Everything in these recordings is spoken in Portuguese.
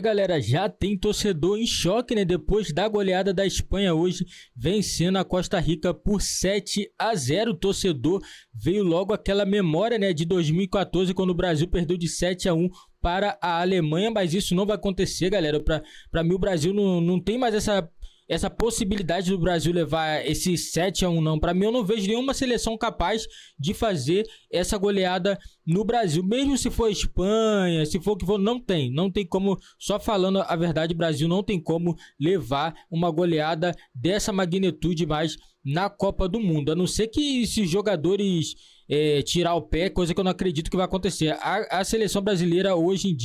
galera, já tem torcedor em choque, né? Depois da goleada da Espanha hoje, vencendo a Costa Rica por 7-0. O torcedor veio logo aquela memória, né, de 2014, quando o Brasil perdeu de 7-1 para a Alemanha, mas isso não vai acontecer, galera. Para mim, o Brasil não tem mais essa possibilidade do Brasil levar esse 7-1, não. Para mim, eu não vejo nenhuma seleção capaz de fazer essa goleada no Brasil. Mesmo se for Espanha, se for o que for, não tem como. Só falando a verdade, o Brasil não tem como levar uma goleada dessa magnitude mais na Copa do Mundo. A não ser que esses jogadores tirar o pé, coisa que eu não acredito que vai acontecer. A seleção brasileira hoje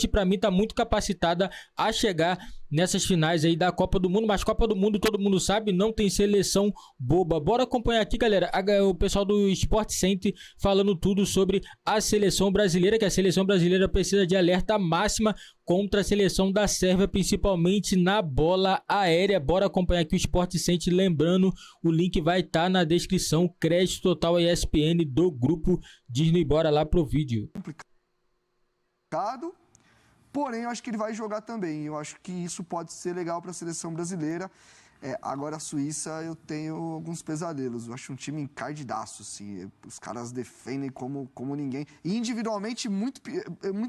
para mim tá muito capacitada a chegar nessas finais aí da Copa do Mundo, mas Copa do Mundo, todo mundo sabe, não tem seleção boba. Bora acompanhar aqui, galera, o pessoal do Sport Center falando tudo sobre a seleção brasileira, que a seleção brasileira precisa de alerta máxima contra a seleção da Sérvia, principalmente na bola aérea. Bora acompanhar aqui o Sport Center, lembrando, o link vai estar na descrição, crédito total ESPN do grupo Disney. Bora lá pro vídeo. Complicado, porém eu acho que ele vai jogar também. Eu acho que isso pode ser legal para a seleção brasileira. Agora a Suíça eu tenho alguns pesadelos. Eu acho um time encardidaço, assim. Os caras defendem como ninguém. E individualmente muito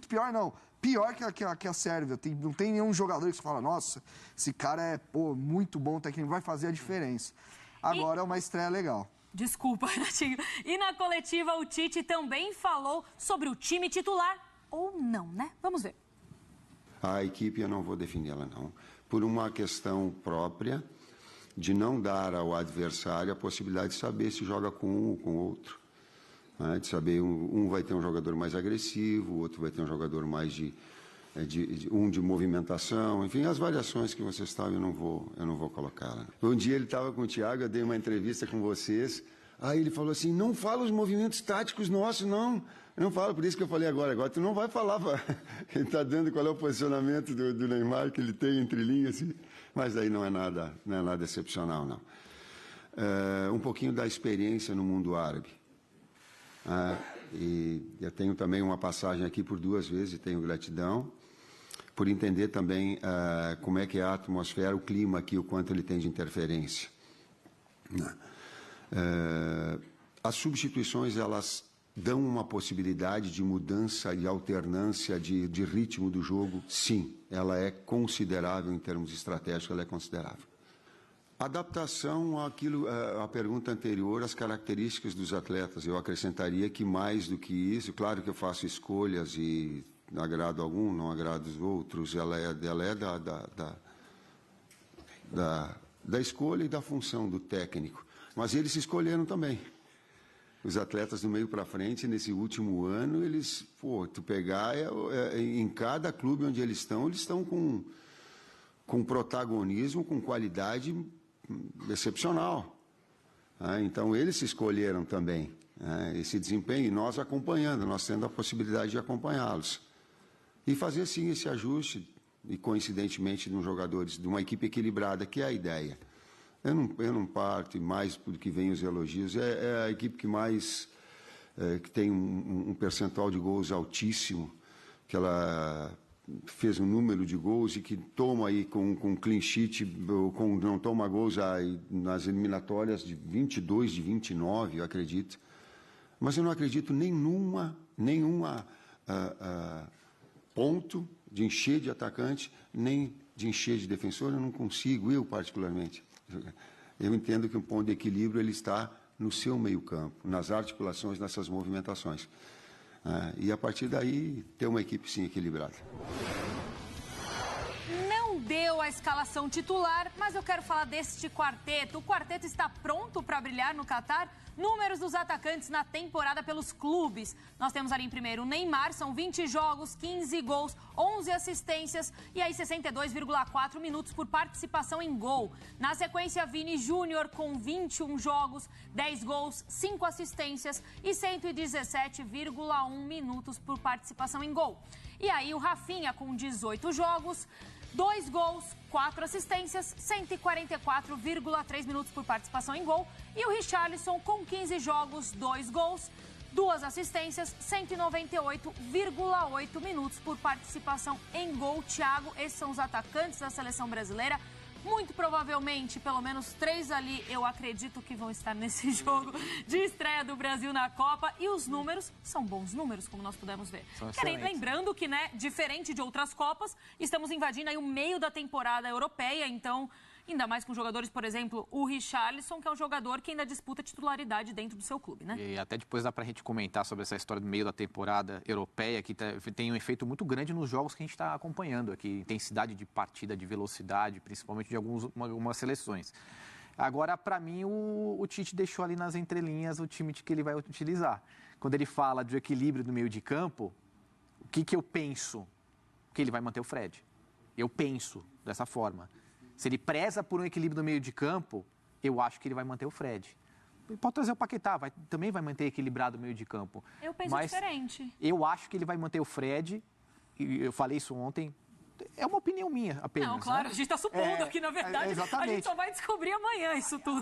pior, não. Pior que a Sérvia. Não tem nenhum jogador que você fala, nossa, esse cara é muito bom técnico, vai fazer a diferença. Agora é uma estreia legal. Desculpa, Renatinho. E na coletiva o Tite também falou sobre o time titular ou não, né? Vamos ver. A equipe eu não vou defendê-la, não. Por uma questão própria de não dar ao adversário a possibilidade de saber se joga com um ou com outro. Né? De saber, um vai ter um jogador mais agressivo, o outro vai ter um jogador mais de movimentação, enfim, as variações que vocês sabem eu não vou colocar. Né? Um dia ele estava com o Thiago, eu dei uma entrevista com vocês, aí ele falou assim, não fala os movimentos táticos nossos, não. Eu não falo, por isso que eu falei agora tu não vai falar, ele está dando qual é o posicionamento do Neymar que ele tem entre linhas, assim. Mas aí não é nada excepcional, não. Um pouquinho da experiência no mundo árabe. E eu tenho também uma passagem aqui por 2 vezes, e tenho gratidão, por entender também como é que é a atmosfera, o clima aqui, o quanto ele tem de interferência. As substituições, elas dão uma possibilidade de mudança e alternância de ritmo do jogo, sim. Ela é considerável em termos estratégicos, ela é considerável. Adaptação àquilo, à pergunta anterior, às características dos atletas. Eu acrescentaria que mais do que isso, claro que eu faço escolhas e agrado algum, não agrado os outros, ela é da escolha e da função do técnico. Mas eles se escolheram também. Os atletas do meio para frente, nesse último ano, eles, tu pegar, em cada clube onde eles estão com protagonismo, com qualidade excepcional. Então, eles se escolheram também esse desempenho, e nós acompanhando, nós tendo a possibilidade de acompanhá-los. E fazer, sim, esse ajuste, e coincidentemente, de uma equipe equilibrada, que é a ideia. Eu não parto, e mais do que vem os elogios, é a equipe que mais, que tem um percentual de gols altíssimo, que ela fez um número de gols e que toma aí com clean sheet, não toma gols nas eliminatórias de 22, de 29, eu acredito. Mas eu não acredito nenhuma ponto de encher de atacante, nem de encher de defensor, eu não consigo, eu particularmente. Eu entendo que um ponto de equilíbrio ele está no seu meio-campo, nas articulações, nessas movimentações. E a partir daí, ter uma equipe sim equilibrada. Não deu a escalação titular, mas eu quero falar deste quarteto. O quarteto está pronto para brilhar no Catar? Números dos atacantes na temporada pelos clubes. Nós temos ali em primeiro o Neymar, são 20 jogos, 15 gols, 11 assistências e aí 62,4 minutos por participação em gol. Na sequência, Vini Júnior com 21 jogos, 10 gols, 5 assistências e 117,1 minutos por participação em gol. E aí o Rafinha com 18 jogos, 2 gols, 4 assistências, 144,3 minutos por participação em gol. E o Richarlison com 15 jogos, 2 gols, 2 assistências, 198,8 minutos por participação em gol. Thiago, esses são os atacantes da seleção brasileira. Muito provavelmente, pelo menos 3 ali, eu acredito que vão estar nesse jogo de estreia do Brasil na Copa. E os números são bons números, como nós pudemos ver. Lembrando que, né, diferente de outras Copas, estamos invadindo aí o meio da temporada europeia, então... Ainda mais com jogadores, por exemplo, o Richarlison, que é um jogador que ainda disputa titularidade dentro do seu clube, né? E até depois dá pra gente comentar sobre essa história do meio da temporada europeia, que tem um efeito muito grande nos jogos que a gente está acompanhando aqui. Intensidade de partida, de velocidade, principalmente de algumas seleções. Agora, para mim, o Tite deixou ali nas entrelinhas o time que ele vai utilizar. Quando ele fala do equilíbrio do meio de campo, o que eu penso? Que ele vai manter o Fred. Eu penso dessa forma. Se ele preza por um equilíbrio no meio de campo, eu acho que ele vai manter o Fred. Ele pode trazer o Paquetá, também vai manter equilibrado o meio de campo. Eu penso diferente. Eu acho que ele vai manter o Fred, e eu falei isso ontem. É uma opinião minha apenas. Não, claro, né? A gente está supondo aqui, na verdade. Exatamente. A gente só vai descobrir amanhã isso tudo.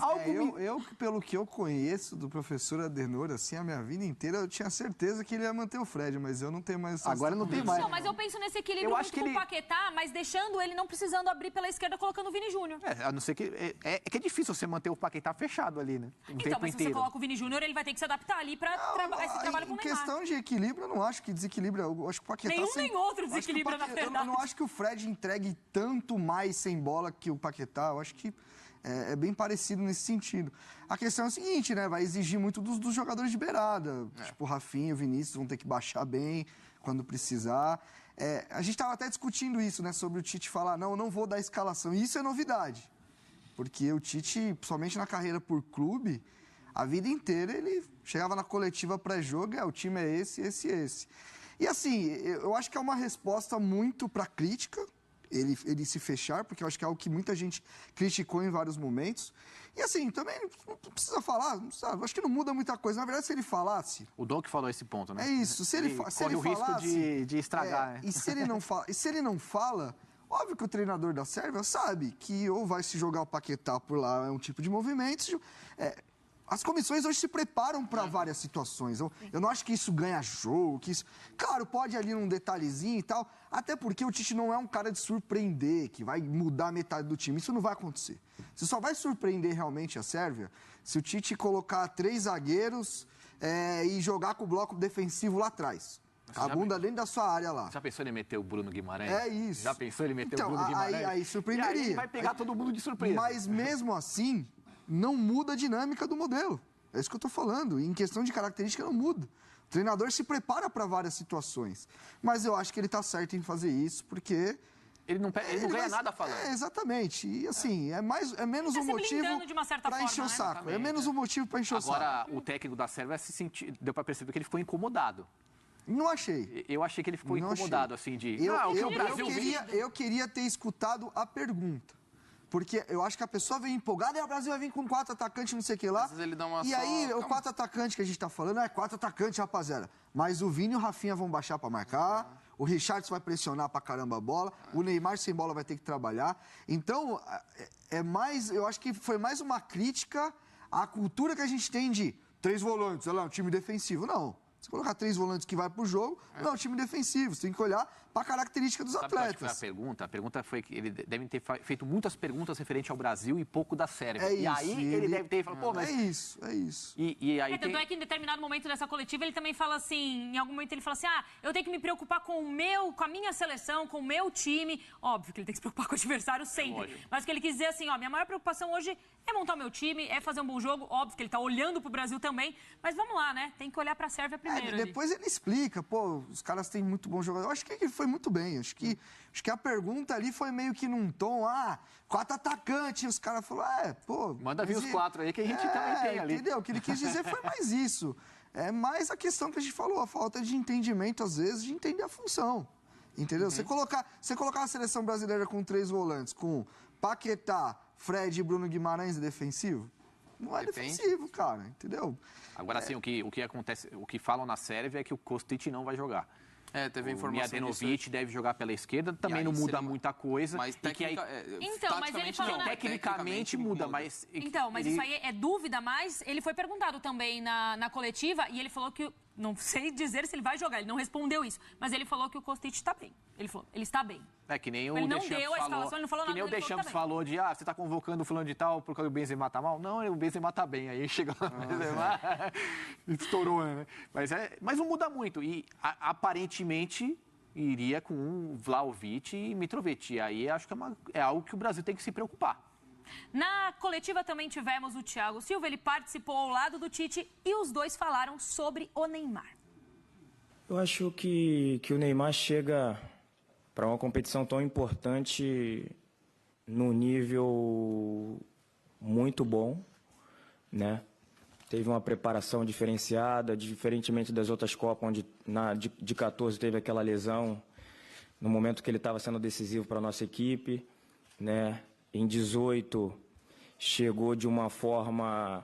Pelo que eu conheço do professor Adenor, assim, a minha vida inteira, eu tinha certeza que ele ia manter o Fred, mas eu não tenho mais... Agora não tem mais. Não, mas eu penso nesse equilíbrio muito com o Paquetá, mas deixando ele não precisando abrir pela esquerda, colocando o Vini Júnior. A não ser que... que é difícil você manter o Paquetá fechado ali, né? Então, mas se você coloca o Vini Júnior, ele vai ter que se adaptar ali para esse trabalho com o Neymar. Em questão de equilíbrio, eu não acho que desequilibra. Eu acho que o Paquetá... Nenhum nem outro desequilibra, na verdade. Eu não acho que o Fred entregue tanto mais sem bola que o Paquetá. Eu acho que é bem parecido nesse sentido. A questão é o seguinte, né? Vai exigir muito dos jogadores de beirada. Tipo, o Rafinha e o Vinícius vão ter que baixar bem quando precisar. A gente estava até discutindo isso, né? Sobre o Tite falar, não vou dar escalação. E isso é novidade. Porque o Tite, somente na carreira por clube, a vida inteira ele chegava na coletiva pré-jogo, o time é esse. E assim, eu acho que é uma resposta muito para crítica, ele se fechar, porque eu acho que é algo que muita gente criticou em vários momentos. E assim, também não precisa falar, sabe? Acho que não muda muita coisa. Na verdade, se ele falasse... O Dom que falou esse ponto, né? É isso. Se ele corre o falasse, risco de estragar, né? E se ele não fala, óbvio que o treinador da Sérvia sabe que ou vai se jogar o Paquetá por lá, é um tipo de movimento... As comissões hoje se preparam para várias situações. Eu não acho que isso ganha jogo, que isso... Claro, pode ali num detalhezinho e tal, até porque o Tite não é um cara de surpreender, que vai mudar metade do time. Isso não vai acontecer. Você só vai surpreender realmente a Sérvia se o Tite colocar 3 zagueiros e jogar com o bloco defensivo lá atrás. A bunda dentro da sua área lá. Já pensou ele meter o Bruno Guimarães? É isso. Já pensou ele meter o Bruno Guimarães? Aí surpreenderia. E aí vai pegar todo mundo de surpresa. Mas mesmo assim... não muda a dinâmica do modelo. É isso que eu estou falando. Em questão de característica, não muda. O treinador se prepara para várias situações. Mas eu acho que ele está certo em fazer isso, porque... Ele não ganha nada falando. Exatamente. E assim, é menos um motivo para encher o saco. Exatamente, é menos um motivo para encher o saco. Agora, o técnico da Sérvia deu para perceber que ele ficou incomodado. Não achei. Eu achei que ele ficou incomodado, assim, de... Eu queria ter escutado a pergunta. Porque eu acho que a pessoa vem empolgada e o Brasil vai vir com 4 atacantes, não sei o que lá. Às vezes ele dá uma e aí, o 4 atacantes que a gente tá falando, 4 atacantes, rapaziada. Mas o Vini e o Rafinha vão baixar pra marcar, o Richarlison vai pressionar pra caramba a bola, o Neymar sem bola vai ter que trabalhar. Então, eu acho que foi mais uma crítica à cultura que a gente tem de 3 volantes, olha lá, um time defensivo. Não. Se colocar 3 volantes que vai pro jogo, não é um time defensivo. Você tem que olhar para a característica dos atletas. Foi a pergunta foi que ele deve ter feito muitas perguntas referentes ao Brasil e pouco da Sérvia. É isso, e aí ele deve ter falado, pô, mas... É isso. E aí tanto é que em determinado momento dessa coletiva ele também fala assim, em algum momento ele fala assim, eu tenho que me preocupar com a minha seleção, com o meu time. Óbvio que ele tem que se preocupar com o adversário sempre. Mas o que ele quis dizer assim, minha maior preocupação hoje é montar o meu time, é fazer um bom jogo. Óbvio que ele tá olhando pro Brasil também, mas vamos lá, né? Tem que olhar pra Sérvia primeiro. Depois ele explica, os caras têm muito bom jogador. Eu acho que ele foi muito bem, acho que a pergunta ali foi meio que num tom, 4 atacantes, os caras falaram, manda vir os 4 aí que a gente também tem ali. Entendeu? O que ele quis dizer foi mais isso. É mais a questão que a gente falou, a falta de entendimento, às vezes, de entender a função. Entendeu? Você colocar a seleção brasileira com 3 volantes, com Paquetá, Fred e Bruno Guimarães defensivo, não é defensivo, cara, entendeu? Agora sim, o que acontece, o que falam na Sérvia é que o Kostic não vai jogar. Teve a O informação Mladenovic deve jogar pela esquerda, também não muda muita coisa. Mas Então, mas ele falou tecnicamente muda, mas... Então, mas isso aí é dúvida, mas ele foi perguntado também na coletiva e ele falou que, não sei dizer se ele vai jogar, ele não respondeu isso, mas ele falou que o Kostic está bem. Ele falou, ele está bem. Que nem o Ele não Deschamps deu a escalação, ele não falou que nada, nem o ele falou Deschamps falou de, você tá convocando o fulano de tal porque o Benzema tá mal? Não, o Benzema tá bem. Aí chega lá, o Benzema estourou, né? Mas não muda muito. E aparentemente iria com Vlahovic e Mitrovic. E aí acho que é algo que o Brasil tem que se preocupar. Na coletiva também tivemos o Thiago Silva, ele participou ao lado do Tite e os dois falaram sobre o Neymar. Eu acho que o Neymar chega para uma competição tão importante num nível muito bom, né? Teve uma preparação diferenciada, diferentemente das outras Copas, onde de 14 teve aquela lesão no momento que ele estava sendo decisivo para a nossa equipe, né? Em 18 chegou de uma forma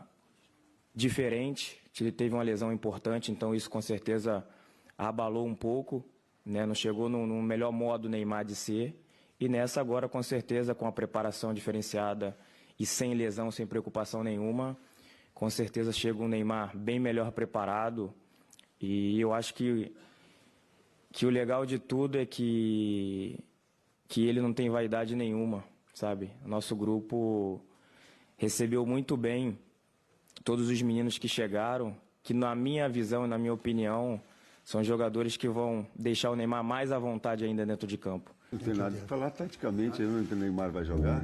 diferente, ele teve uma lesão importante, então isso com certeza abalou um pouco, né? Não chegou no melhor modo Neymar de ser. E nessa agora, com certeza, com a preparação diferenciada e sem lesão, sem preocupação nenhuma, com certeza chega um Neymar bem melhor preparado. E eu acho que o legal de tudo é que ele não tem vaidade nenhuma, sabe? Nosso grupo recebeu muito bem todos os meninos que chegaram, que na minha visão e na minha opinião são jogadores que vão deixar o Neymar mais à vontade ainda dentro de campo. Não tem nada de falar taticamente, eu não sei o Neymar vai jogar.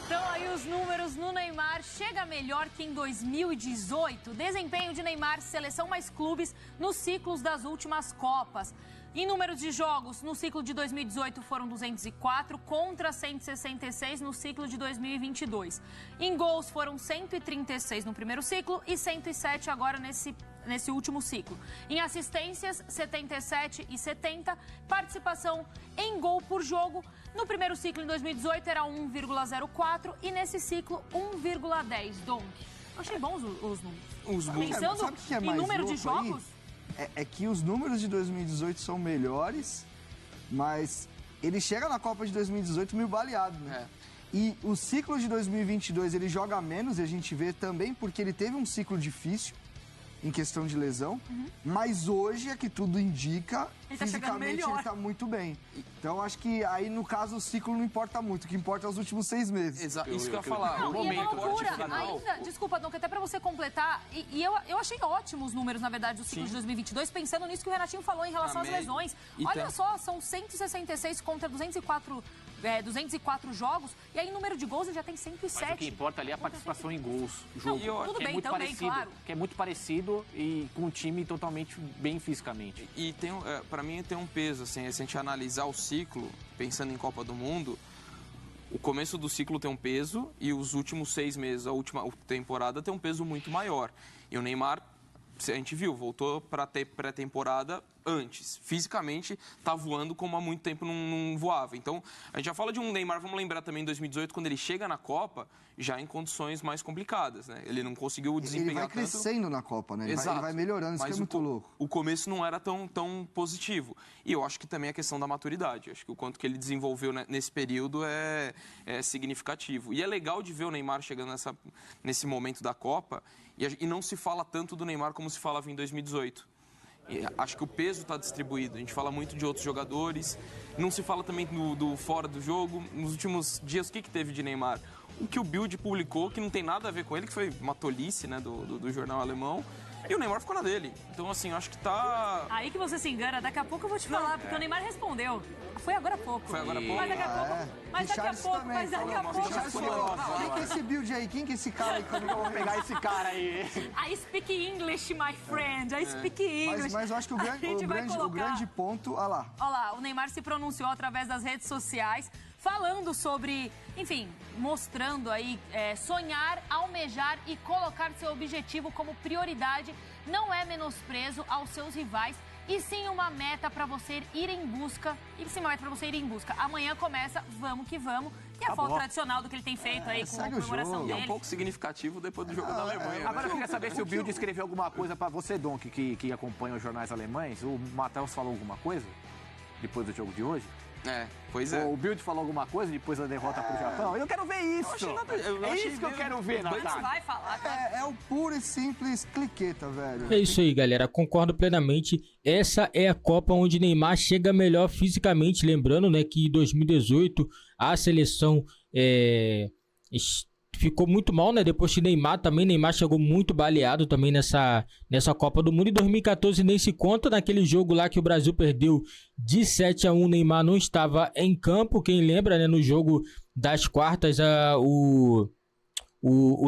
Então aí os números no Neymar, chega melhor que em 2018. Desempenho de Neymar, seleção mais clubes nos ciclos das últimas Copas. Em números de jogos, no ciclo de 2018 foram 204 contra 166 no ciclo de 2022. Em gols foram 136 no primeiro ciclo e 107 agora nesse último ciclo. Em assistências, 77 e 70. Participação em gol por jogo. No primeiro ciclo, em 2018, era 1,04 e nesse ciclo, 1,10. Donk. Achei bons os números. Os Pensando Sabe o que é em mais número de louco aí? jogos... É que os números de 2018 são melhores, mas ele chega na Copa de 2018 meio baleado, né? E o ciclo de 2022 ele joga menos, e a gente vê também porque ele teve um ciclo difícil em questão de lesão, mas hoje é que tudo indica, Ele tá chegando fisicamente melhor. ele tá muito bem. Então acho que aí no caso o ciclo não importa muito, o que importa é os últimos 6 meses. Isso que eu ia falar. Não, e é uma loucura. final. Ainda, desculpa, Donk, até pra você completar, e eu achei ótimos os números, na verdade, do ciclo de 2022, pensando nisso que o Renatinho falou em relação às lesões. Olha só, são 166 contra 204 jogos, e aí número de gols ele já tem 107. Mas o que importa ali é a participação em gols. Jogo. Não, tudo que bem, muito também, parecido, claro. Que é muito parecido e com um time totalmente bem fisicamente. E para mim tem um peso, assim, se a gente analisar o ciclo, pensando em Copa do Mundo, o começo do ciclo tem um peso e os últimos 6 meses, a última temporada, tem um peso muito maior. E o Neymar, a gente viu, voltou para ter pré-temporada antes. Fisicamente, tá voando como há muito tempo não voava. Então, a gente já fala de um Neymar, vamos lembrar também, em 2018, quando ele chega na Copa, já em condições mais complicadas, né? Ele não conseguiu desempenhar tanto. Ele vai crescendo na Copa, né? Exato. Ele vai melhorando, isso que é muito louco. O começo não era tão positivo. E eu acho que também a questão da maturidade. Eu acho que o quanto que ele desenvolveu nesse período é significativo. E é legal de ver o Neymar chegando nesse momento da Copa e não se fala tanto do Neymar como se falava em 2018. E acho que o peso está distribuído. A gente fala muito de outros jogadores. Não se fala também do fora do jogo. Nos últimos dias, o que teve de Neymar? O que o Bild publicou, que não tem nada a ver com ele, que foi uma tolice, né, do jornal alemão. E o Neymar ficou na dele. Então, assim, eu acho que tá... Aí que você se engana, daqui a pouco eu vou te falar, porque o Neymar respondeu. Foi agora há pouco. Foi agora há pouco? Mas daqui a pouco. Mas daqui a pouco. Quem que é esse build aí? Quem que é esse cara aí? Vamos pegar esse cara aí. I speak English, my friend. I speak English. Mas eu acho que o grande ponto... Olha lá. Olha lá, o Neymar se pronunciou através das redes sociais, falando sobre, enfim, mostrando aí, sonhar, almejar e colocar seu objetivo como prioridade não é menosprezo aos seus rivais, e sim uma meta para você ir em busca. Amanhã começa, vamos que vamos. E a foto tradicional do que ele tem feito aí com a comemoração E é dele. um pouco significativo depois do jogo da Alemanha. Agora eu queria saber se o Bild escreveu alguma coisa para você, Dom, que acompanha os jornais alemães. O Matheus falou alguma coisa depois do jogo de hoje? Pois é. O Bild falou alguma coisa depois da derrota pro Japão? Eu quero ver isso! É isso que eu quero ver, Natália. Vai falar, cara. É o puro e simples cliqueta, velho. É isso aí, galera. Concordo plenamente. Essa é a Copa onde Neymar chega melhor fisicamente. Lembrando, né, que em 2018 a seleção ficou muito mal, né? Depois que Neymar chegou muito baleado também nessa Copa do Mundo. Em 2014 nem se conta, naquele jogo lá que o Brasil perdeu de 7-1, Neymar não estava em campo. Quem lembra, né, no jogo das quartas, o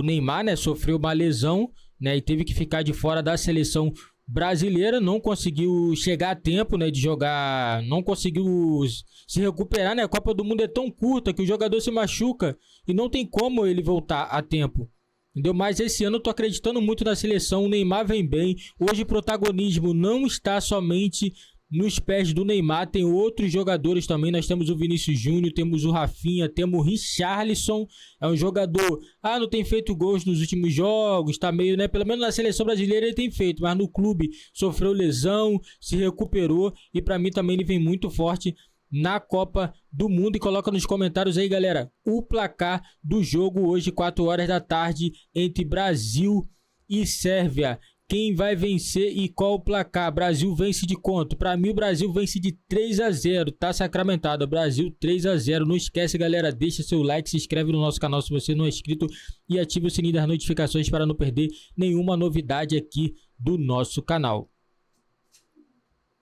Neymar, né, sofreu uma lesão, né, e teve que ficar de fora da seleção brasileira, não conseguiu chegar a tempo, né, de jogar, não conseguiu se recuperar, né? A Copa do Mundo é tão curta que o jogador se machuca e não tem como ele voltar a tempo. Entendeu? Mas esse ano eu tô acreditando muito na seleção, o Neymar vem bem. Hoje o protagonismo não está somente nos pés do Neymar, tem outros jogadores também. Nós temos o Vinícius Júnior, temos o Rafinha, temos o Richarlison. É um jogador, não tem feito gols nos últimos jogos, tá meio, né? Pelo menos na seleção brasileira ele tem feito, mas no clube sofreu lesão, se recuperou e pra mim também ele vem muito forte na Copa do Mundo. E coloca nos comentários aí, galera, o placar do jogo hoje, 4 horas da tarde, entre Brasil e Sérvia. Quem vai vencer e qual o placar? Brasil vence de quanto? Pra mim o Brasil vence de 3-0, tá sacramentado. Brasil 3-0. Não esquece, galera, deixa seu like, se inscreve no nosso canal se você não é inscrito e ativa o sininho das notificações para não perder nenhuma novidade aqui do nosso canal.